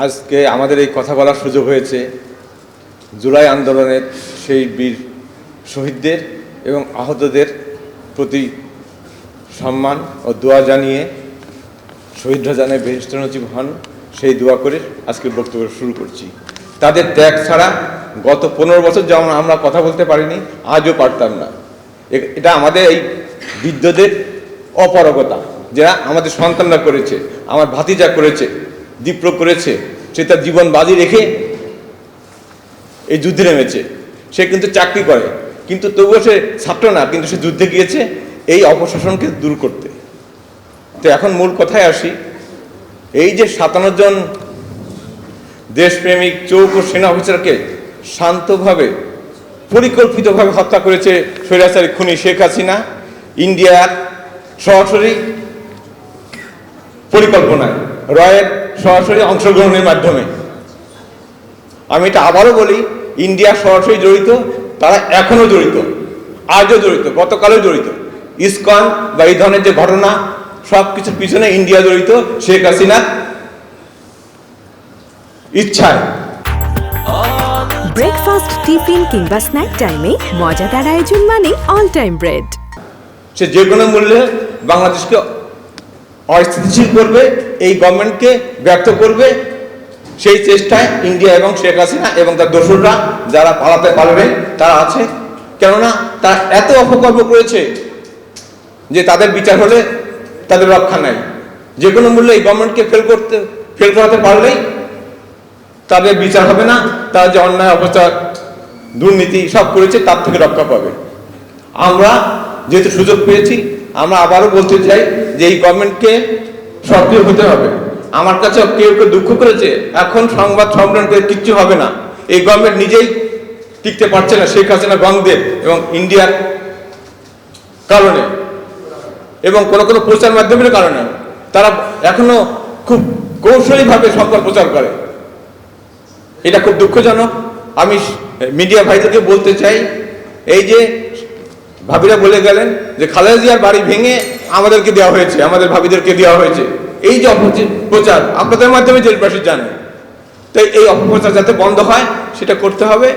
আজকে আমাদের এই কথা বলার সুযোগ হয়েছে জুলাই আন্দোলনের সেই বীর শহীদদের এবং আহতদের প্রতি সম্মান ও দোয়া জানিয়ে শহীদরা জানে বেহেশত নসিব হন সেই দোয়া করে আজকে বক্তব্য শুরু করছি। তাদের ত্যাগ ছাড়া গত 15 বছর যেমন আমরা কথা বলতে পারিনি, আজও পারতাম না। এটা আমাদের এই বৃদ্ধদের অপারগতা, যারা আমাদের সন্তানরা করেছে, আমার ভাতিজা করেছে, দীপ্র করেছে, সে তার জীবন বাজি রেখে এই যুদ্ধে নেমেছে। সে কিন্তু চাকরি করে, কিন্তু তবুও সে ছাত্র না, কিন্তু সে যুদ্ধে গিয়েছে এই অপশাসনকে দূর করতে। তো এখন মূল কথায় আসি। এই যে 57 জন দেশপ্রেমিক চৌকো সেনা অফিসারকে শান্তভাবে পরিকল্পিতভাবে হত্যা করেছে স্বৈরাচারী খুনি শেখ হাসিনা, ইন্ডিয়ার সরাসরি পরিকল্পনায়, রয়ের সরাসরি অংশগ্রহণের মাধ্যমে। আমি এটা আবারও বলি, ইন্ডিয়া সরাসরি জড়িত, তারা এখনো জড়িত, আজও জড়িত, গতকালও জড়িত। ইসকন বা এই ধরনের যে ঘটনা, সব কিছুর পিছনে ইন্ডিয়া জড়িত শেখ হাসিনার ইচ্ছায়। ব্রেকফাস্ট, টিফিন কিংবা স্ন্যাক টাইমে মজাদার আয়োজন মানে অল টাইম ব্রেড। সে যে কোনো মূল্যে বাংলাদেশকে অস্থিতিশীল করবে, এই গভর্নমেন্টকে ব্যর্থ করবে, সেই চেষ্টায় ইন্ডিয়া এবং শেখ হাসিনা এবং তার দোসররা যারা পালাতে পারবে তারা আছে। কেননা তারা এত অপকর্ম করেছে যে তাদের বিচার হলে তাদের রক্ষা নাই। যে কোনো মূল্যে এই গভর্নমেন্টকে ফেল করাতে পারলেই তাদের বিচার হবে না, তারা যে অন্যায় অপচার দুর্নীতি সব করেছে তার থেকে রক্ষা পাবে। আমরা যেহেতু সুযোগ পেয়েছি, আমরা আবারও বলতে চাই যে এই গভর্নমেন্টকে সক্রিয় হতে হবে। আমার কাছে কেউ কেউ দুঃখ করেছে, এখন সংবাদ সম্মেলন করে কিচ্ছু হবে না। এই গভর্নমেন্ট নিজেই টিকতে পারছে না শেখ হাসিনা গংদের এবং ইন্ডিয়ার কারণে এবং কোনো কোনো প্রচার মাধ্যমের কারণে। তারা এখনো খুব কৌশলীভাবে সংবাদ প্রচার করে, এটা খুব দুঃখজনক। আমি মিডিয়া ভাইদেরকে বলতে চাই, এই যে ভাবিরা বলে গেলেন যে খালেদা জিয়ার বাড়ি ভেঙে আমাদেরকে দেওয়া হয়েছে, আমাদের ভাবিদেরকে দেওয়া হয়েছে, এই যে অপপ্রচার আপনাদের মাধ্যমে দেশবাসী জানে, তাই এই অপপ্রচার যাতে বন্ধ হয় সেটা করতে হবে।